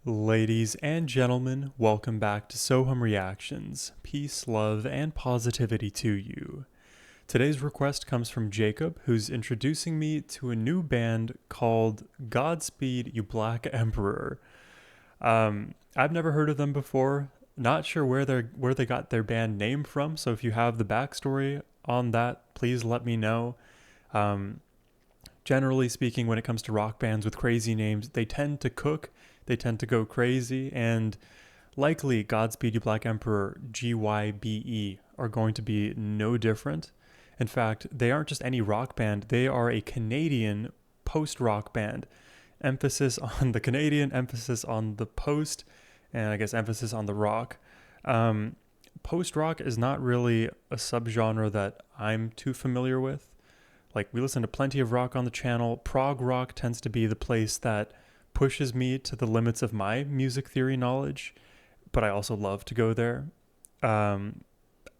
Ladies and gentlemen, welcome back to Sohum Reactions. Peace, love, and positivity to you. Today's request comes from Jacob, who's introducing me to a new band called Godspeed, You Black Emperor. I've never heard of them before. Not sure where they got their band name from, so if you have the backstory on that, please let me know. Generally speaking, when it comes to rock bands with crazy names, they tend to cook, they tend to go crazy, and likely Godspeed You Black Emperor, GYBE, are going to be no different. In fact, they aren't just any rock band, they are a Canadian post-rock band. Emphasis on the Canadian, emphasis on the post, and I guess emphasis on the rock. Post-rock is not really a subgenre that I'm too familiar with. Like, we listen to plenty of rock on the channel. Prog rock tends to be the place that pushes me to the limits of my music theory knowledge, but I also love to go there. I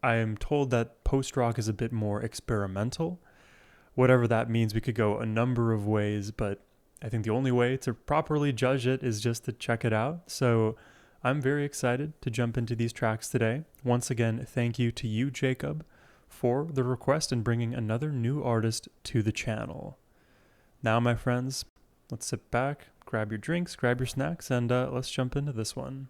am told that post-rock is a bit more experimental. Whatever that means, we could go a number of ways, but I think the only way to properly judge it is just to check it out. So I'm very excited to jump into these tracks today. Once again, thank you to you, Jacob, for the request and bringing another new artist to the channel. Now, my friends, let's sit back, grab your drinks, grab your snacks, and let's jump into this one.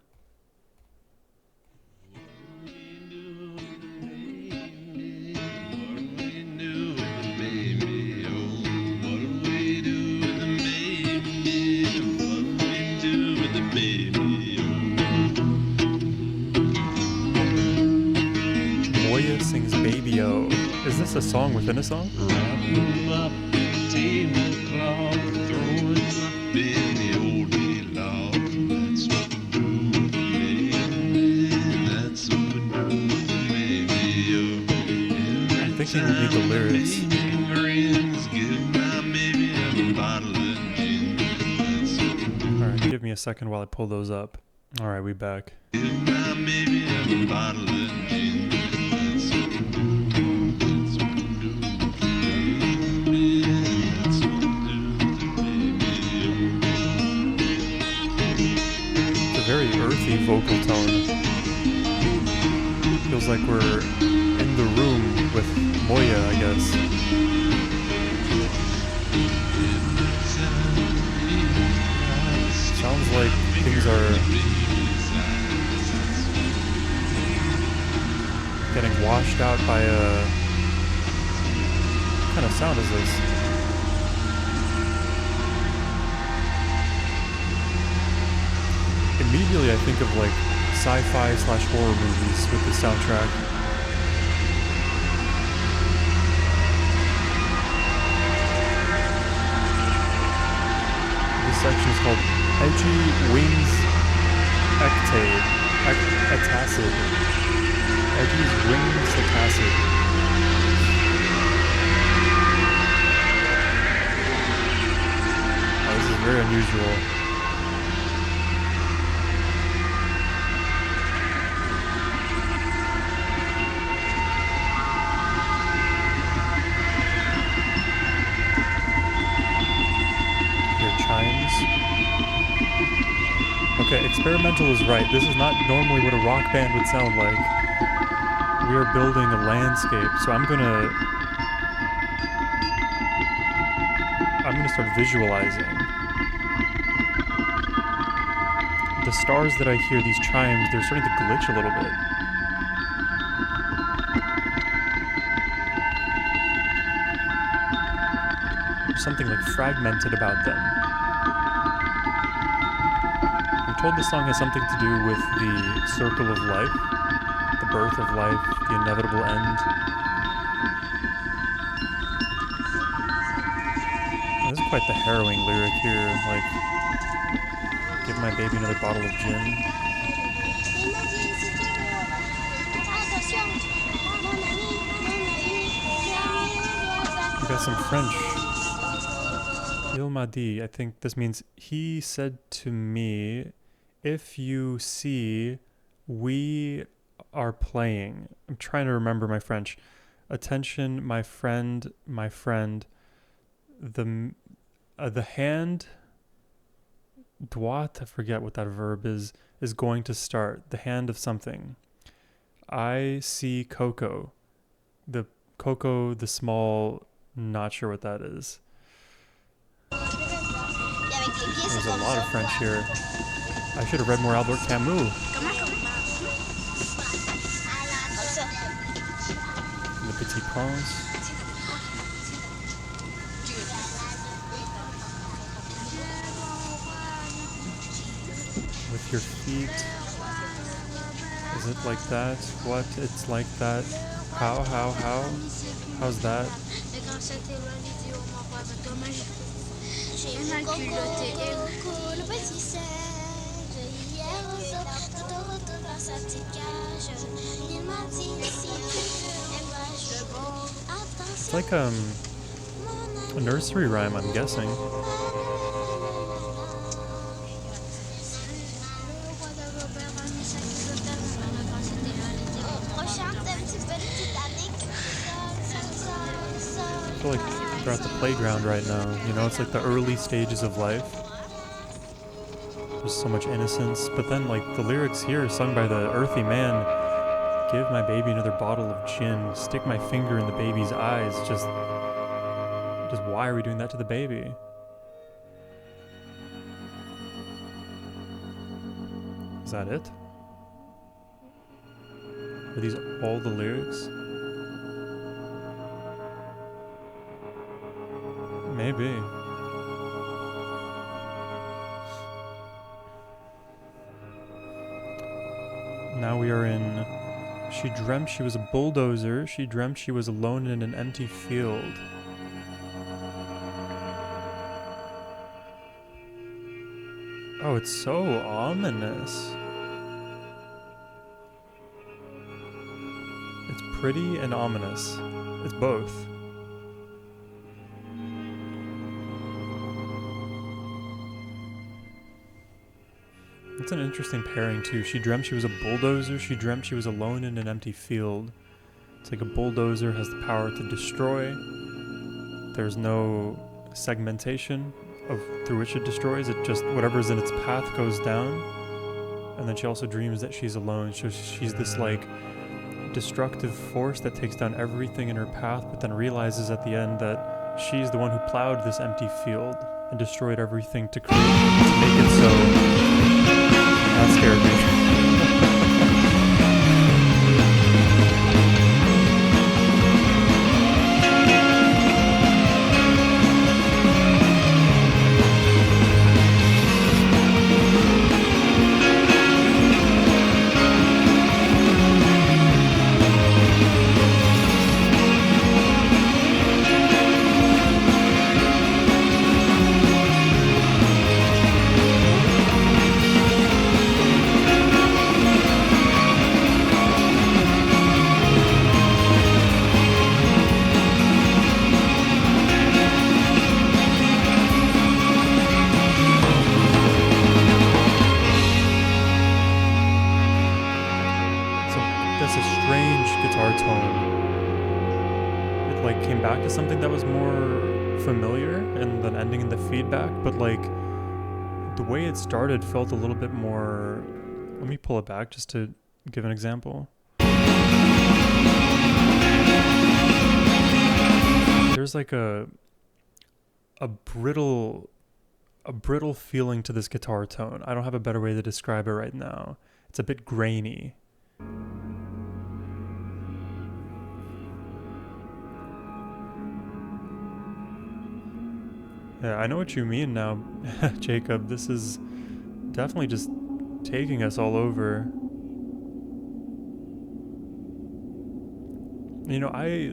Moya sings Baby O. Is this a song within a song? I'm thinking we need the lyrics. Alright, give me a second while I pull those up. Alright, we back. Very earthy vocal tone. Feels like we're in the room with Moya, I guess. Sounds like things are getting washed out by a... What kind of sound is this? Immediately I think of like sci-fi / horror movies with the soundtrack. This section is called Edgy Wings Actacid. Edgy's Wings Actacid. Oh, this is very unusual. Okay, experimental is right. This is not normally what a rock band would sound like. We are building a landscape, so I'm gonna start visualizing. The stars that I hear, these chimes, they're starting to glitch a little bit. There's something like fragmented about them. I'm told the song has something to do with the circle of life, the birth of life, the inevitable end. This is quite the harrowing lyric here, like, give my baby another bottle of gin. We got some French. Il m'a dit, I think this means he said to me, if you see, we are playing. I'm trying to remember my French. Attention, my friend, the hand Doit, I forget what that verb is going to start. The hand of something. I see Coco. The Coco, the small, not sure what that is. There's a lot of French here. I should have read more Albert Camus. Le Petit Prince. With your feet. Is it like that? What? It's like that? How? How's that? It's like a nursery rhyme, I'm guessing. I feel like they're at the playground right now. You know, it's like the early stages of life. There's so much innocence. But then, like, the lyrics here sung by the earthy man. Give my baby another bottle of gin. Stick my finger in the baby's eyes. Just why are we doing that to the baby? Is that it? Are these all the lyrics? Maybe. Now we are in... She dreamt she was a bulldozer. She dreamt she was alone in an empty field. Oh, it's so ominous. It's pretty and ominous. It's both. It's an interesting pairing too. She dreamt she was a bulldozer. She dreamt she was alone in an empty field. It's like a bulldozer has the power to destroy. There's no segmentation through which it destroys. It just, whatever's in its path goes down. And then she also dreams that she's alone. So she's this like destructive force that takes down everything in her path, but then realizes at the end that she's the one who plowed this empty field and destroyed everything to make it so. That scared me. Something that was more familiar and then ending in the feedback, but like the way it started felt a little bit more. Let me pull it back just to give an example. There's like a brittle feeling to this guitar tone. I don't have a better way to describe it right now. It's a bit grainy. Yeah, I know what you mean now, Jacob. This is definitely just taking us all over. You know, I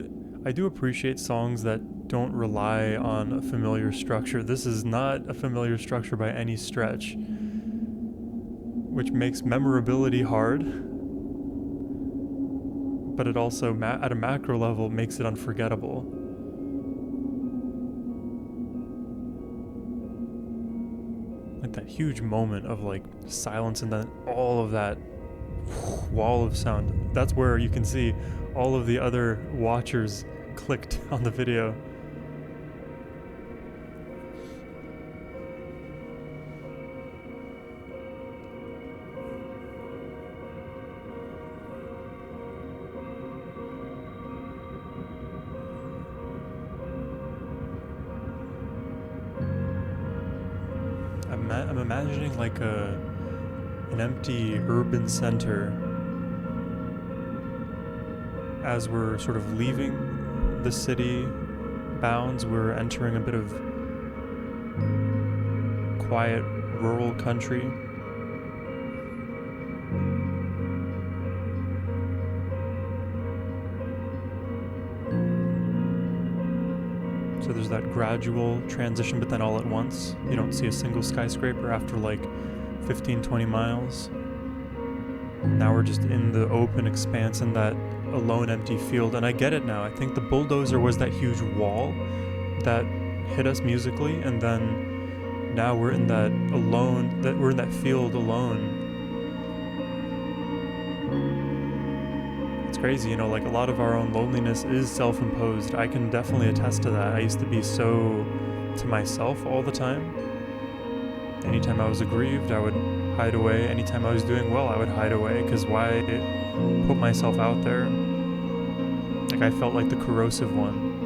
do appreciate songs that don't rely on a familiar structure. This is not a familiar structure by any stretch, which makes memorability hard, but it also, at a macro level, makes it unforgettable. Like that huge moment of like silence and then all of that wall of sound. That's where you can see all of the other watchers clicked on the video. I'm imagining like an empty urban center as we're sort of leaving the city bounds. We're entering a bit of quiet rural country. So there's that gradual transition, but then all at once. You don't see a single skyscraper after like 15, 20 miles. Now we're just in the open expanse in that alone empty field. And I get it now. I think the bulldozer was that huge wall that hit us musically, and then now we're in that we're in that field alone. It's crazy, you know, like a lot of our own loneliness is self-imposed. I can definitely attest to that. I used to be so to myself all the time. Anytime I was aggrieved, I would hide away. Anytime I was doing well, I would hide away, because why put myself out there? Like I felt like the corrosive one.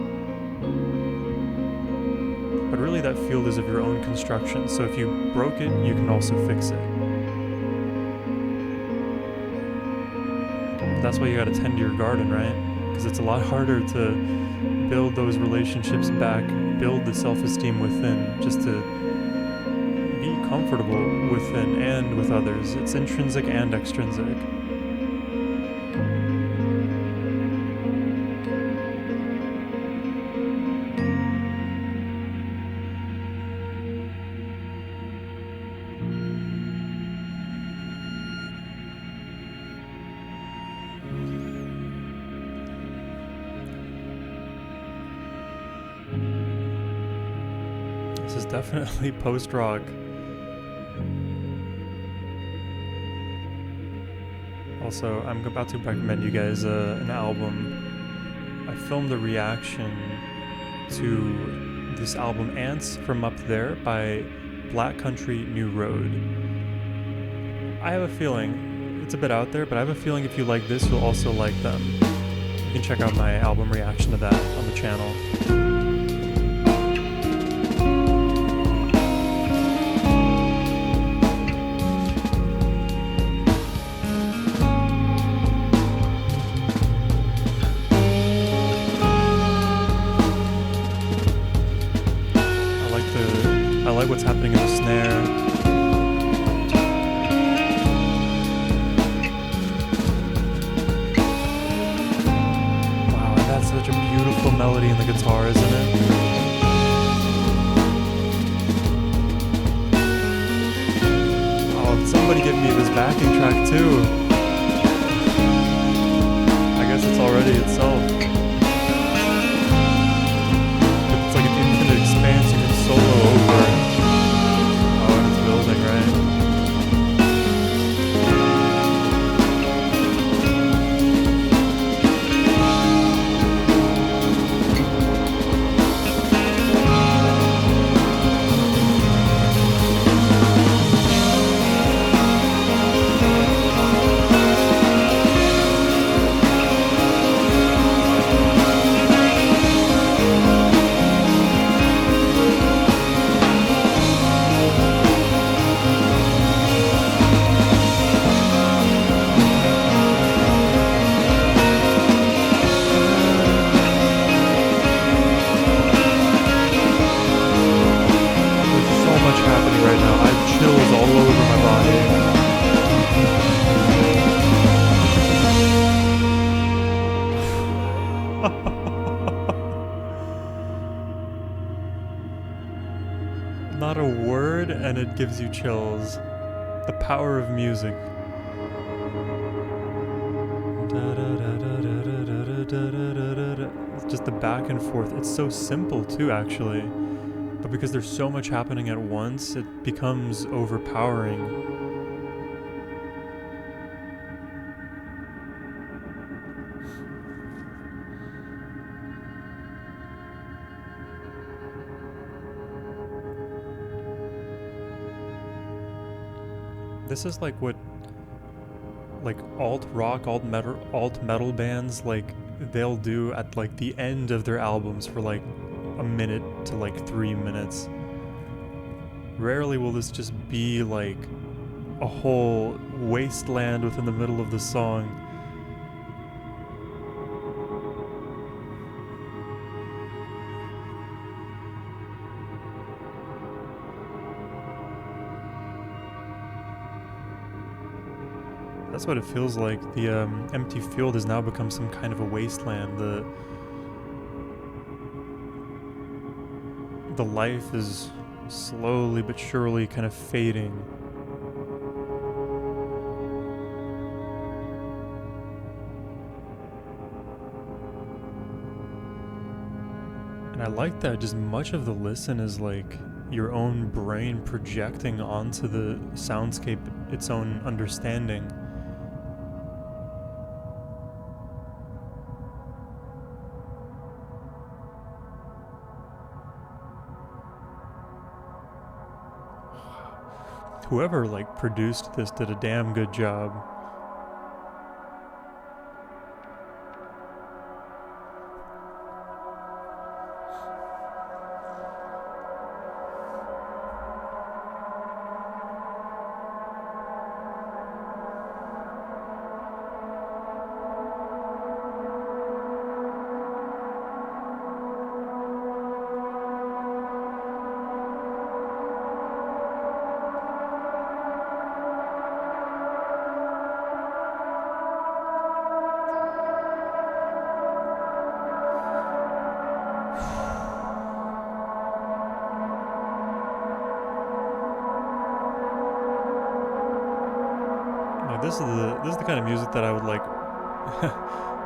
But really that field is of your own construction, so if you broke it, you can also fix it. That's why you gotta tend to your garden, right? Because it's a lot harder to build those relationships back, build the self-esteem within, just to be comfortable within and with others. It's intrinsic and extrinsic. This is definitely post-rock. Also, I'm about to recommend you guys an album. I filmed a reaction to this album Ants From Up There by Black Country New Road. I have a feeling, it's a bit out there, but I have a feeling if you like this, you'll also like them. You can check out my album reaction to that on the channel. I like what's happening in the snare. Wow, that's such a beautiful melody in the guitar, isn't it? Oh, somebody give me this backing track too. I guess it's already itself. It's like an infinite expanse you can solo over. Not a word, and it gives you chills. The power of music. It's just the back and forth. It's so simple too, actually. But because there's so much happening at once, it becomes overpowering. This is like what, like alt rock, alt metal bands, like they'll do at like the end of their albums for like a minute to like 3 minutes. Rarely will this just be like a whole wasteland within the middle of the song. That's what it feels like. The empty field has now become some kind of a wasteland. The life is slowly but surely kind of fading. And I like that just much of the listen is like your own brain projecting onto the soundscape its own understanding. Whoever like produced this did a damn good job. This is the kind of music that I would like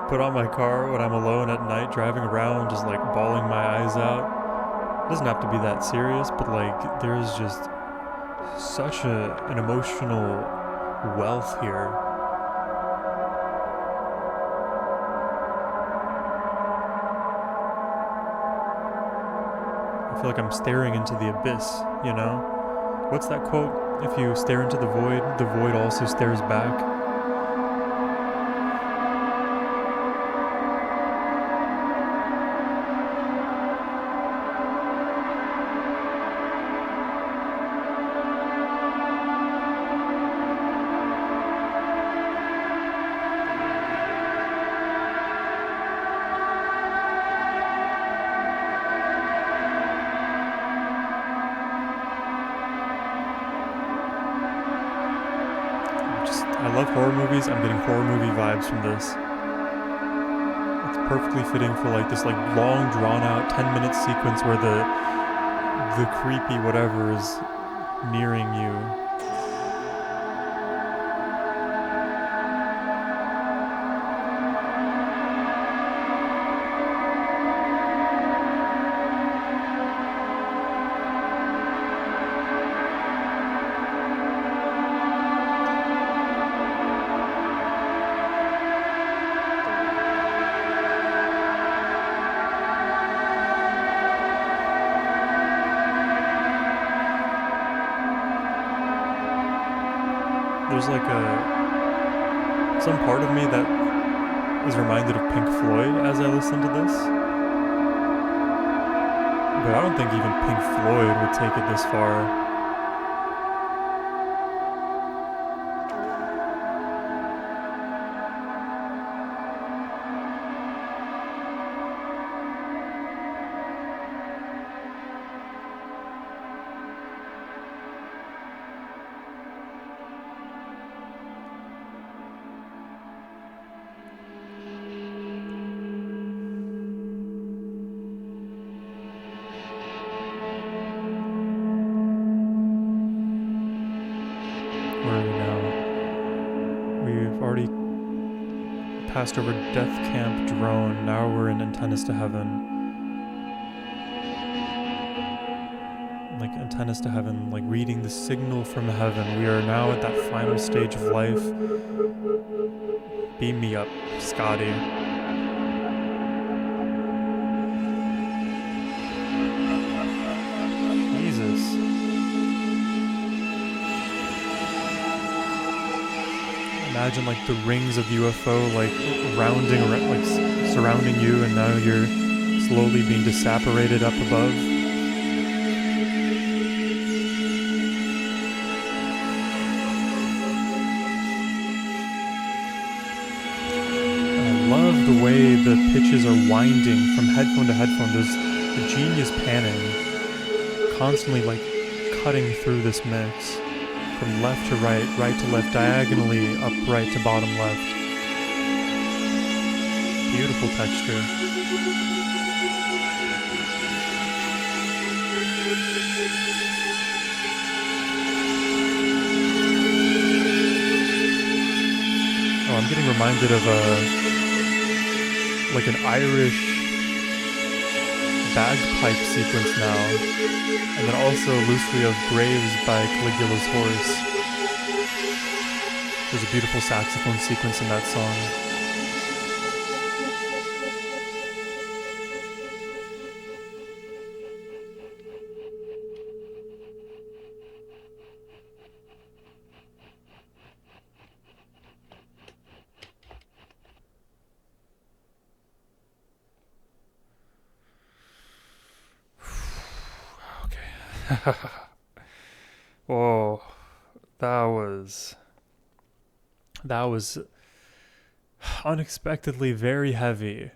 put on my car when I'm alone at night driving around, just like bawling my eyes out. It doesn't have to be that serious, but like there's just such an emotional wealth here. I feel like I'm staring into the abyss, you know? What's that quote? If you stare into the void also stares back. I love horror movies. I'm getting horror movie vibes from this. It's perfectly fitting for like this like long drawn out 10-minute sequence where the creepy whatever is nearing you. There's like some part of me that is reminded of Pink Floyd as I listen to this. But I don't think even Pink Floyd would take it this far. Where are we now? We've already passed over Death Camp Drone. Now we're in Antennas to Heaven. Like Antennas to Heaven, like reading the signal from heaven. We are now at that final stage of life. Beam me up, Scotty. Imagine like the rings of UFO like rounding around, like surrounding you, and now you're slowly being disapparated up above. the way the pitches are winding from headphone to headphone. There's a genius panning constantly like cutting through this mix from left to right, right to left, diagonally up right to bottom left. Beautiful texture. Oh, I'm getting reminded of like an Irish bagpipe sequence now, and then also loosely of Graves by Caligula's Horse. There's a beautiful saxophone sequence in that song. Whoa, that was unexpectedly very heavy.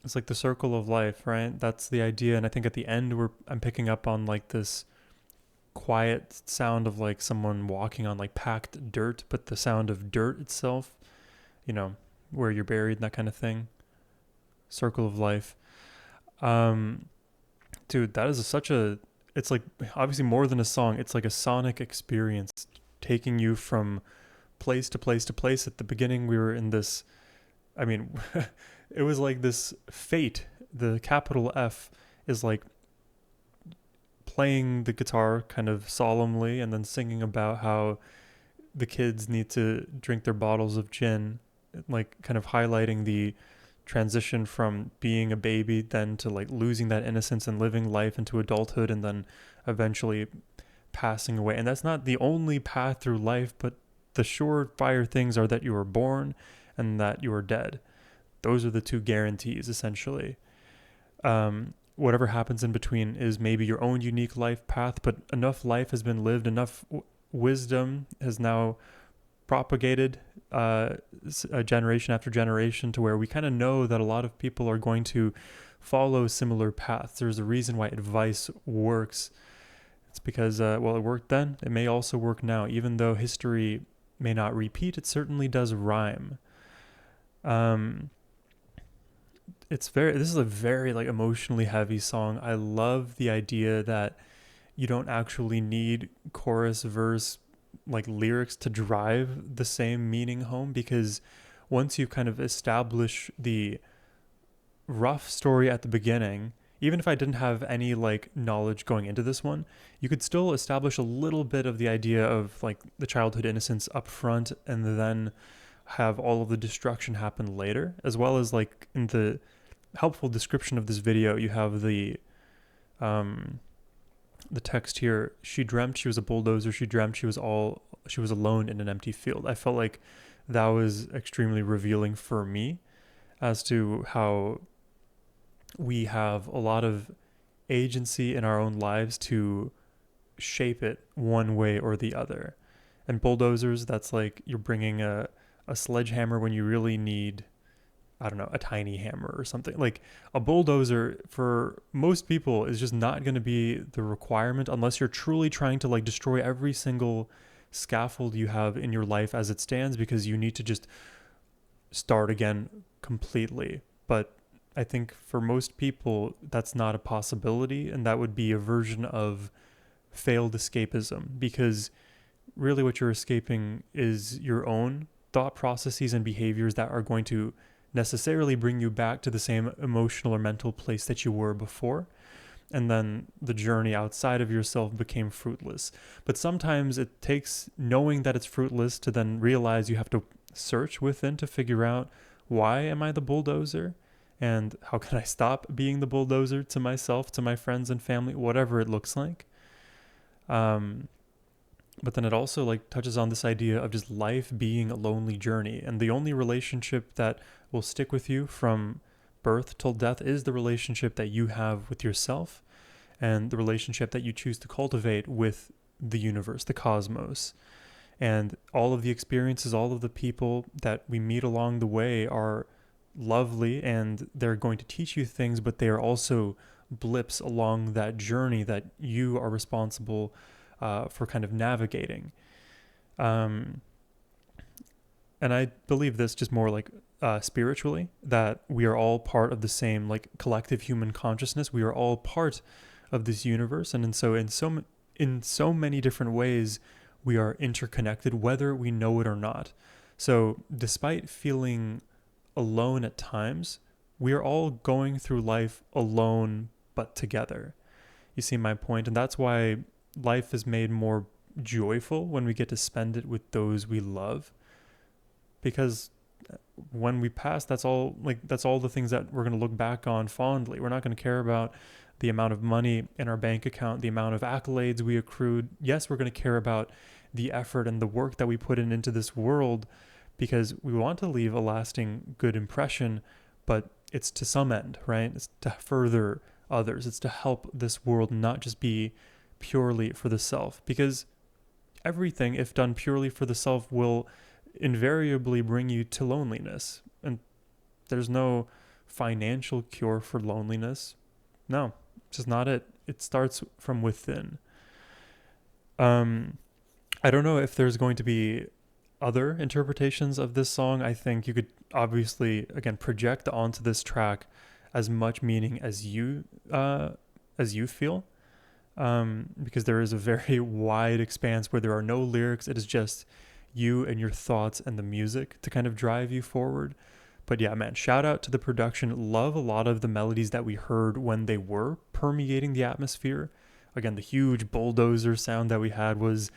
It's like the circle of life, right? That's the idea, and I think at the end I'm picking up on like this quiet sound of like someone walking on like packed dirt, but the sound of dirt itself, you know, where you're buried and that kind of thing. Circle of life. Dude, that is it's like obviously more than a song. It's like a sonic experience taking you from place to place to place. At the beginning, we were in this, I mean, it was like this fate. The capital F is like playing the guitar kind of solemnly and then singing about how the kids need to drink their bottles of gin, like kind of highlighting the transition from being a baby then to like losing that innocence and living life into adulthood and then eventually passing away. And that's not the only path through life, but the surefire things are that you are born and that you are dead. Those are the two guarantees, essentially. Whatever happens in between is maybe your own unique life path, but enough life has been lived, enough wisdom has now propagated generation after generation to where we kind of know that a lot of people are going to follow similar paths. There's a reason why advice works. It's because, well, it worked then. It may also work now. Even though history may not repeat, it certainly does rhyme. This is a very like emotionally heavy song. I love the idea that you don't actually need chorus, verse, like lyrics to drive the same meaning home, because once you kind of establish the rough story at the beginning, even if I didn't have any like knowledge going into this one, you could still establish a little bit of the idea of like the childhood innocence up front and then have all of the destruction happen later, as well as like in the helpful description of this video, you have the text here. She dreamt she was a bulldozer. She dreamt she was alone in an empty field. I felt like that was extremely revealing for me as to how we have a lot of agency in our own lives to shape it one way or the other. And bulldozers, that's like you're bringing a sledgehammer when you really need, I don't know, a tiny hammer or something. Like a bulldozer for most people is just not going to be the requirement unless you're truly trying to like destroy every single scaffold you have in your life as it stands, because you need to just start again completely. But I think for most people that's not a possibility, and that would be a version of failed escapism, because really what you're escaping is your own thought processes and behaviors that are going to necessarily bring you back to the same emotional or mental place that you were before. And then the journey outside of yourself became fruitless. But sometimes it takes knowing that it's fruitless to then realize you have to search within to figure out, why am I the bulldozer? And how can I stop being the bulldozer to myself, to my friends and family, whatever it looks like. But then it also like touches on this idea of just life being a lonely journey. And the only relationship that will stick with you from birth till death is the relationship that you have with yourself and the relationship that you choose to cultivate with the universe, the cosmos. And all of the experiences, all of the people that we meet along the way are lovely, and they're going to teach you things, but they are also blips along that journey that you are responsible for kind of navigating. Um, and I believe this just more like spiritually, that we are all part of the same like collective human consciousness. We are all part of this universe, and in so many different ways, we are interconnected, whether we know it or not. So, despite feeling alone at times, we are all going through life alone but together. You see my point? And that's why life is made more joyful when we get to spend it with those we love. Because when we pass, that's all the things that we're going to look back on fondly. We're not going to care about the amount of money in our bank account, the amount of accolades we accrued. Yes, we're going to care about the effort and the work that we put into this world, because we want to leave a lasting good impression, but it's to some end, right? It's to further others. It's to help this world not just be purely for the self, because everything, if done purely for the self, will invariably bring you to loneliness. And there's no financial cure for loneliness. No, it's just not it. It starts from within. I don't know if there's going to be other interpretations of this song. I think you could obviously, again, project onto this track as much meaning as you feel, because there is a very wide expanse where there are no lyrics. It is just you and your thoughts and the music to kind of drive you forward. But yeah, man, shout out to the production. Love a lot of the melodies that we heard when they were permeating the atmosphere. Again, the huge bulldozer sound that we had was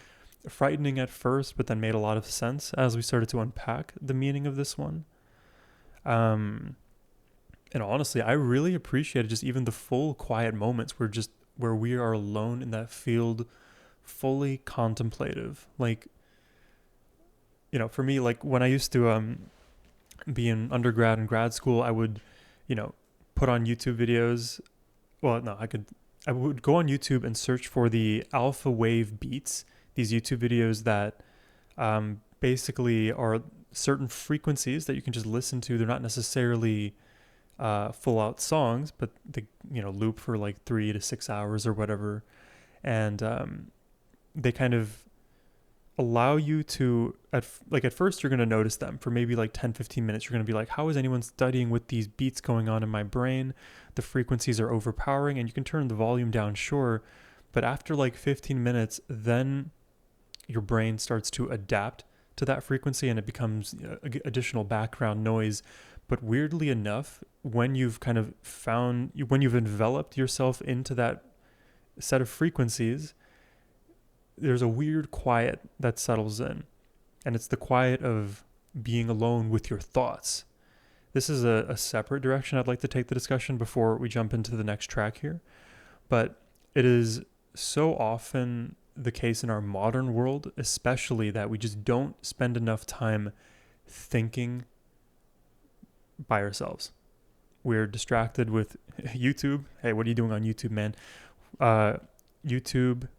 frightening at first, but then made a lot of sense as we started to unpack the meaning of this one. And honestly, I really appreciated just even the full quiet moments where we are alone in that field, fully contemplative. Like, for me, like when I used to be in undergrad and grad school, I would, put on YouTube videos. Well, no, I would go on YouTube and search for the alpha wave beats, these YouTube videos that basically are certain frequencies that you can just listen to. They're not necessarily full out songs, but they, loop for like 3 to 6 hours or whatever. And they kind of allow you to, at first you're going to notice them for maybe like 10-15 minutes. You're going to be like, how is anyone studying with these beats going on in my brain? The frequencies are overpowering, and you can turn the volume down, sure, but after like 15 minutes, then your brain starts to adapt to that frequency and it becomes additional background noise. But weirdly enough, when you've enveloped yourself into that set of frequencies, there's a weird quiet that settles in, and it's the quiet of being alone with your thoughts. This is a separate direction I'd like to take the discussion before we jump into the next track here, but it is so often the case in our modern world, especially, that we just don't spend enough time thinking by ourselves. We're distracted with YouTube. Hey, what are you doing on YouTube, man? YouTube,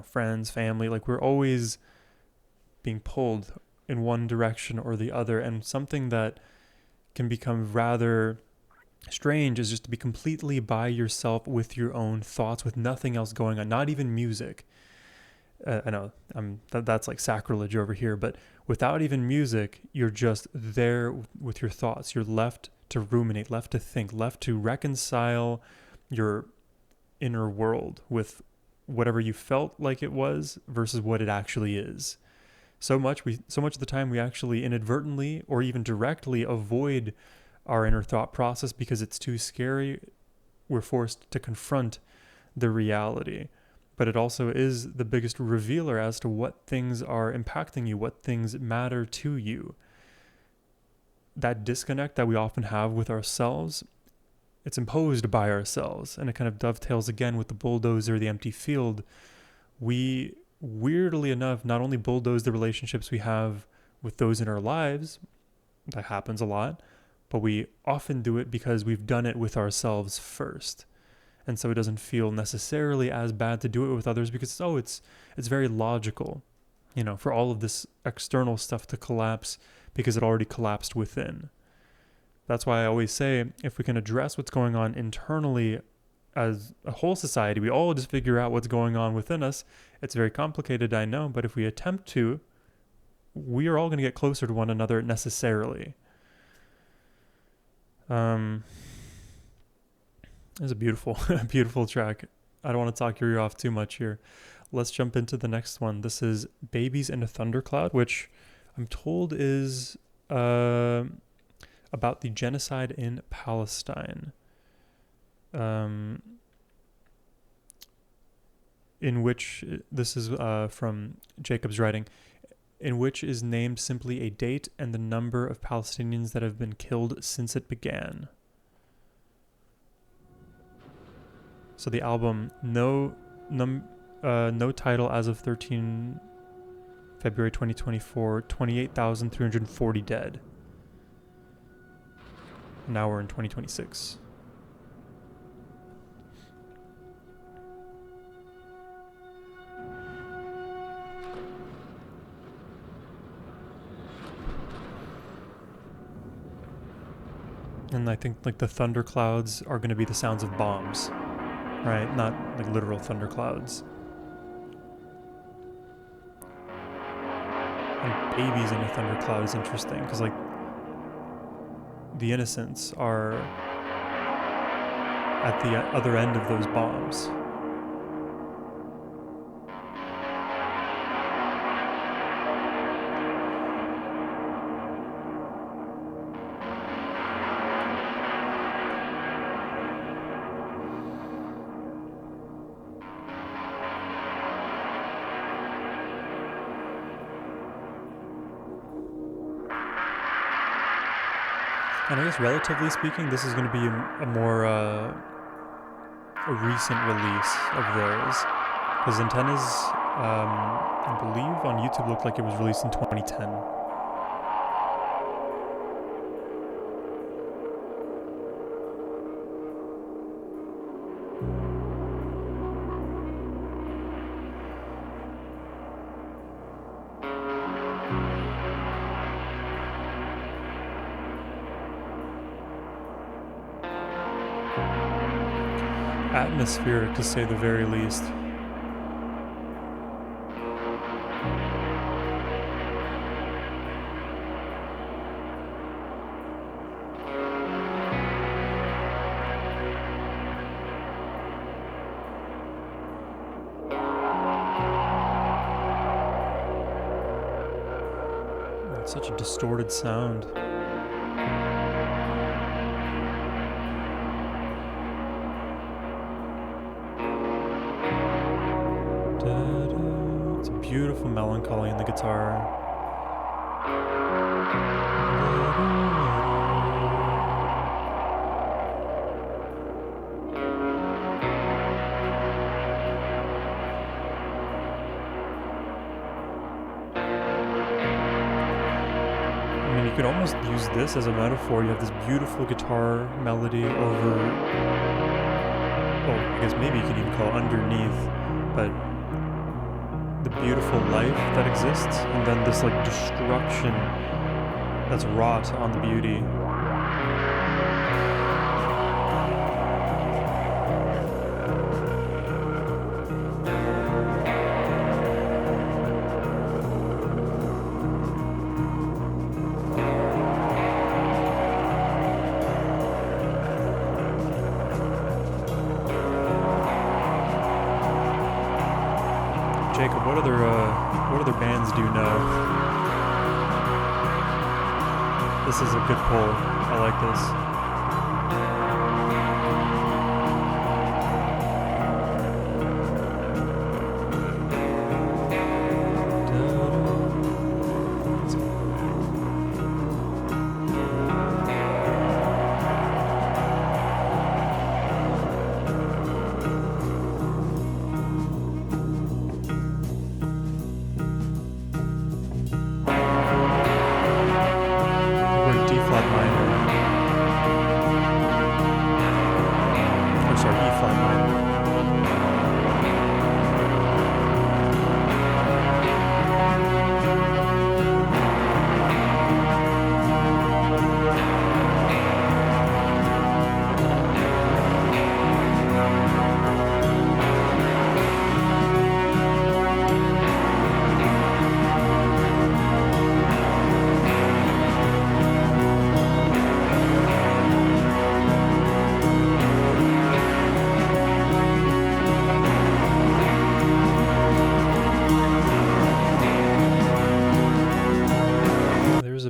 friends, family, like we're always being pulled in one direction or the other. And something that can become rather strange is just to be completely by yourself with your own thoughts, with nothing else going on, not even music. I know that's like sacrilege over here, but without even music, you're just there with your thoughts. You're left to ruminate, left to think, left to reconcile your inner world with whatever you felt like it was versus what it actually is. So much of the time we actually inadvertently or even directly avoid our inner thought process because it's too scary. We're forced to confront the reality. But it also is the biggest revealer as to what things are impacting you, what things matter to you. That disconnect that we often have with ourselves, it's imposed by ourselves, and it kind of dovetails again with the bulldozer, the empty field. We, weirdly enough, not only bulldoze the relationships we have with those in our lives, that happens a lot, but we often do it because we've done it with ourselves first. And so it doesn't feel necessarily as bad to do it with others because, it's very logical, for all of this external stuff to collapse because it already collapsed within. That's why I always say, if we can address what's going on internally as a whole society, we all just figure out what's going on within us. It's very complicated, I know, but if we attempt to, we are all going to get closer to one another necessarily. It's a beautiful, beautiful track. I don't want to talk your ear off too much here. Let's jump into the next one. This is Babies in a Thundercloud, which I'm told is about the genocide in Palestine, in which, this is from Jacob's writing, in which is named simply a date and the number of Palestinians that have been killed since it began. So the album, no title as of February 2024, 28,340 dead. Now we're in 2026. And I think like the thunderclouds are going to be the sounds of bombs, right? Not like literal thunderclouds. And babies in a thundercloud is interesting because like the innocents are at the other end of those bombs. And I guess relatively speaking, this is going to be a more a recent release of theirs. Because Antennas, I believe on YouTube looked like it was released in 2010. Atmospheric, to say the very least. It's such a distorted sound. Beautiful melancholy in the guitar. I mean, you could almost use this as a metaphor. You have this beautiful guitar melody over, I guess maybe you could even call it underneath, but the beautiful life that exists, and then this like destruction that's wrought on the beauty. Jacob, what other bands do you know? This is a good pull. I like this. D-flat minor.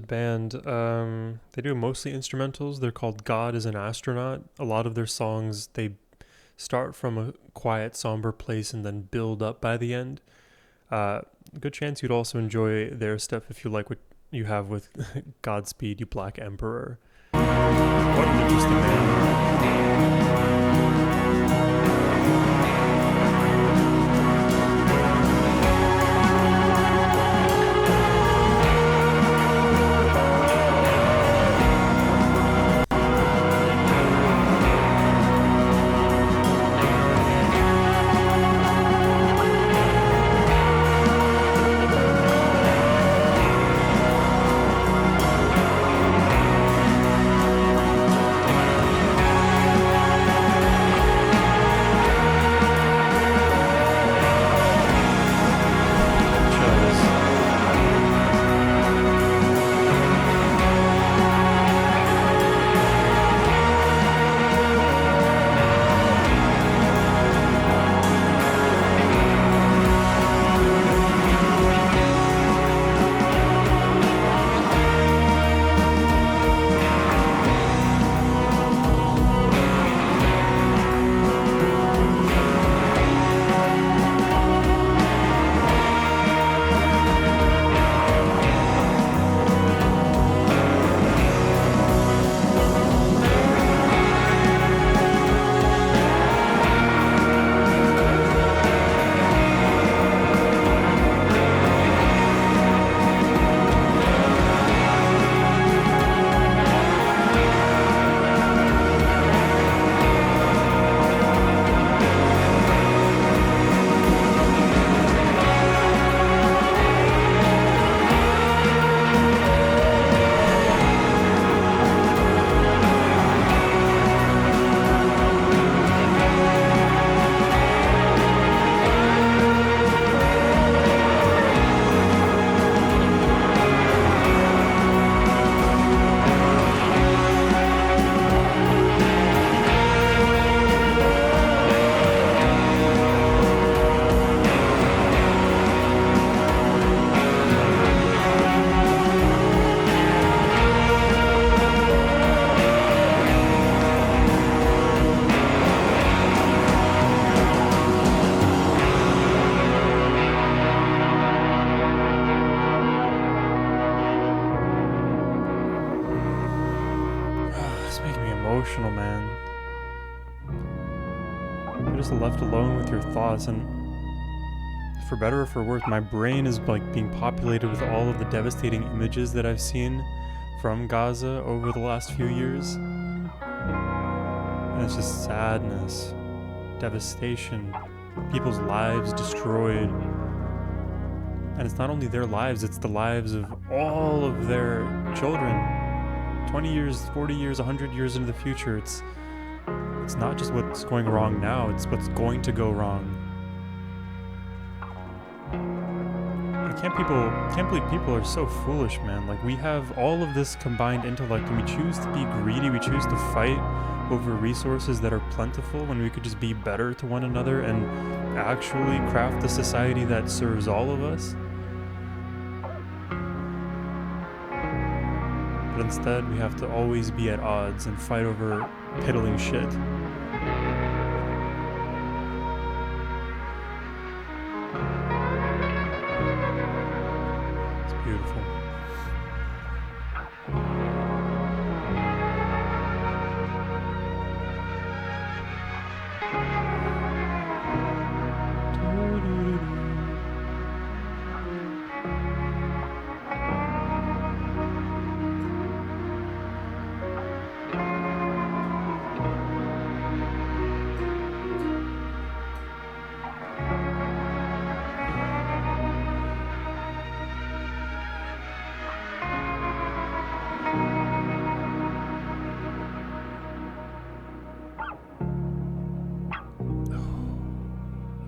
band. They do mostly instrumentals. They're called God is an Astronaut. A lot of their songs, they start from a quiet, somber place and then build up by the end. Good chance you'd also enjoy their stuff if you like what you have with Godspeed, You Black Emperor. What an interesting band. Emotional, man. You're just left alone with your thoughts, and for better or for worse, my brain is like being populated with all of the devastating images that I've seen from Gaza over the last few years. And it's just sadness, devastation, people's lives destroyed. And it's not only their lives, it's the lives of all of their children. 20 years, 40 years, 100 years into the future, it's not just what's going wrong now, it's what's going to go wrong. I can't believe people are so foolish, man. Like, we have all of this combined intellect and we choose to be greedy, we choose to fight over resources that are plentiful when we could just be better to one another and actually craft a society that serves all of us. But instead, we have to always be at odds and fight over piddling shit. It's beautiful.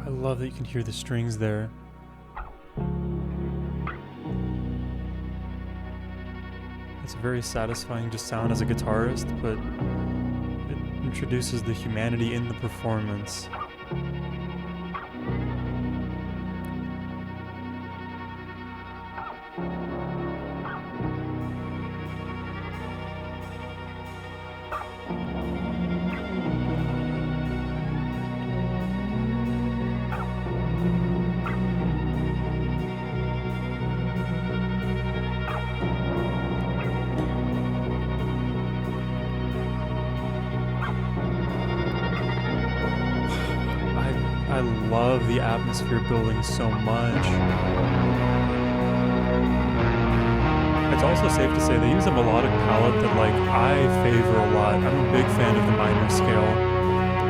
I love that you can hear the strings there. It's a very satisfying just sound as a guitarist, but it introduces the humanity in the performance. love the atmosphere building so much. It's also safe to say they use a melodic palette that like I favor a lot. I'm a big fan of the minor scale.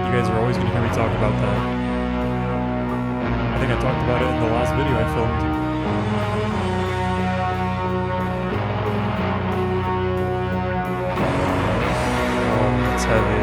You guys are always going to hear me talk about that. I think I talked about it in the last video I filmed. Oh, it's heavy.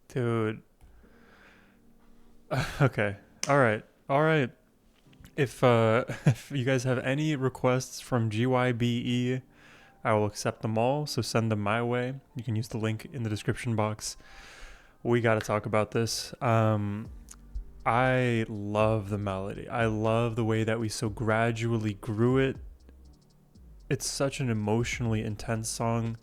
Dude. Okay. All right. If if you guys have any requests from GYBE, I will accept them all, so send them my way. You can use the link in the description box. We got to talk about this. I love the melody. I love the way that we so gradually grew it. It's such an emotionally intense song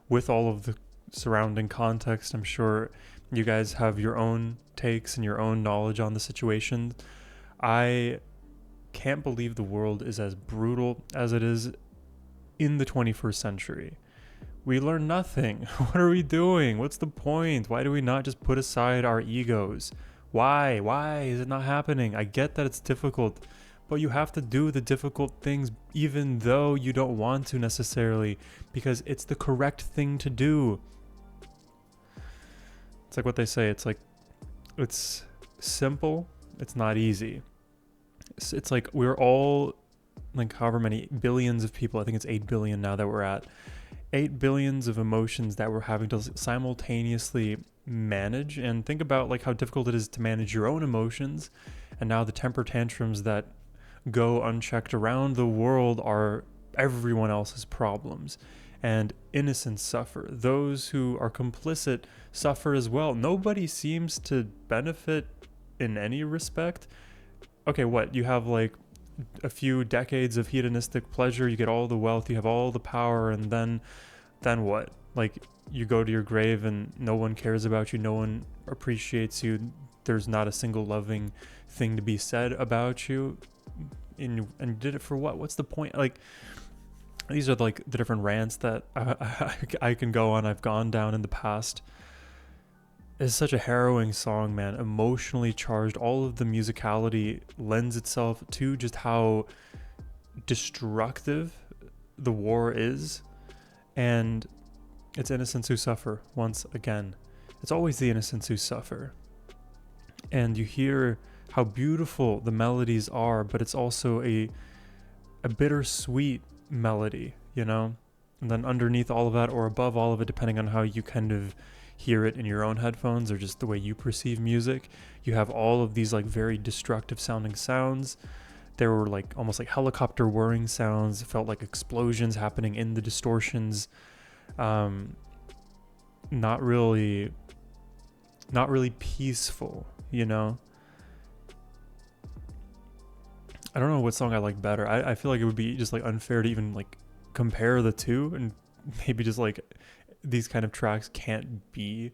with all of the surrounding context. I'm sure you guys have your own takes and your own knowledge on the situation. I can't believe the world is as brutal as it is in the 21st century. We learn nothing. What are we doing? What's the point? Why do we not just put aside our egos? Why? Why is it not happening? I get that it's difficult, but you have to do the difficult things even though you don't want to necessarily, because it's the correct thing to do. It's like what they say. It's like, it's simple. It's not easy. it's like we're all like however many billions of people, I think it's 8 billion now that we're at, 8 billions of emotions that we're having to simultaneously manage. And think about like how difficult it is to manage your own emotions, and now the temper tantrums that go unchecked around the world are everyone else's problems, and innocents suffer. Those who are complicit suffer as well. Nobody seems to benefit in any respect. Okay, what? You have like a few decades of hedonistic pleasure, you get all the wealth, you have all the power, and then what? Like, you go to your grave and no one cares about you, no one appreciates you, there's not a single loving thing to be said about you, and you did it for what? What's the point? Like, these are like the different rants that I can go on, I've gone down in the past. It's such a harrowing song, man. Emotionally charged. All of the musicality lends itself to just how destructive the war is. And it's innocents who suffer once again. It's always the innocents who suffer. And you hear how beautiful the melodies are, but it's also a bittersweet melody, you know? And then underneath all of that, or above all of it, depending on how you kind of hear it in your own headphones or just the way you perceive music, you have all of these like very destructive sounding sounds. There were like almost like helicopter whirring sounds. It felt like explosions happening in the distortions. Not really peaceful, you know? I don't know what song I like better. I feel like it would be just like unfair to even like compare the two, and maybe just like these kind of tracks can't be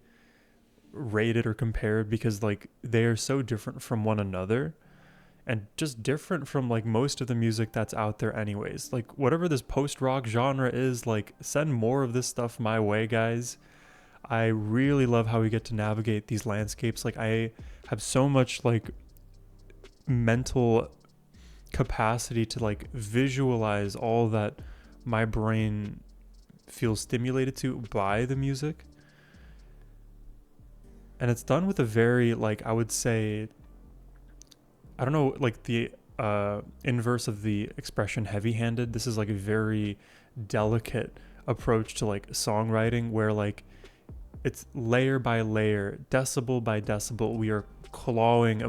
rated or compared because like they are so different from one another, and just different from like most of the music that's out there anyways. Like, whatever this post-rock genre is, like, send more of this stuff my way, guys. I really love how we get to navigate these landscapes. Like, I have so much like mental capacity to like visualize all that my brain feels stimulated to by the music. And it's done with a very, like, I would say, I don't know, like the inverse of the expression heavy-handed. This is like a very delicate approach to like songwriting, where like it's layer by layer, decibel by decibel, we are clawing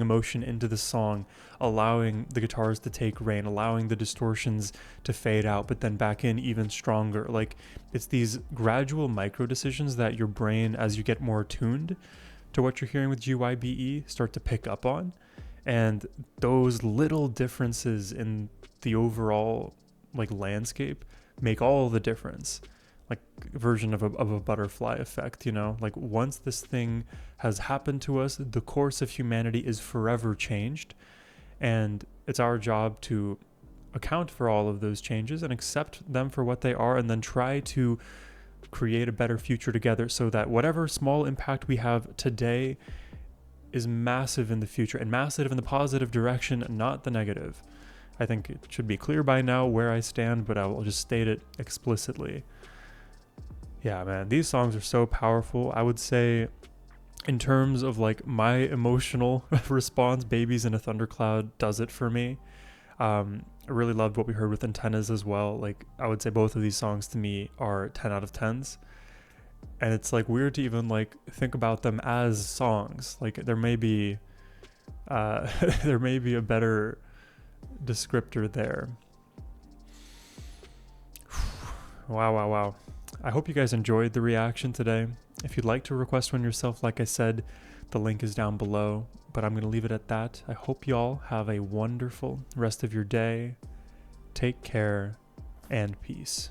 emotion into the song, allowing the guitars to take reign, allowing the distortions to fade out, but then back in even stronger. Like, it's these gradual micro decisions that your brain, as you get more tuned to what you're hearing with GYBE, start to pick up on. And those little differences in the overall like landscape make all the difference. Like, version of a butterfly effect, you know? Like, once this thing has happened to us, the course of humanity is forever changed, and it's our job to account for all of those changes and accept them for what they are, and then try to create a better future together, so that whatever small impact we have today is massive in the future, and massive in the positive direction, not the negative. I think it should be clear by now where I stand, but I will just state it explicitly. Yeah, man, these songs are so powerful. I would say, in terms of like my emotional response, Babies in a Thundercloud does it for me. I really loved what we heard with Antennas as well. Like, I would say both of these songs to me are 10 out of 10s. And it's like weird to even like think about them as songs. Like, there may be a better descriptor there. Wow. I hope you guys enjoyed the reaction today. If you'd like to request one yourself, like I said, the link is down below, but I'm going to leave it at that. I hope y'all have a wonderful rest of your day. Take care and peace.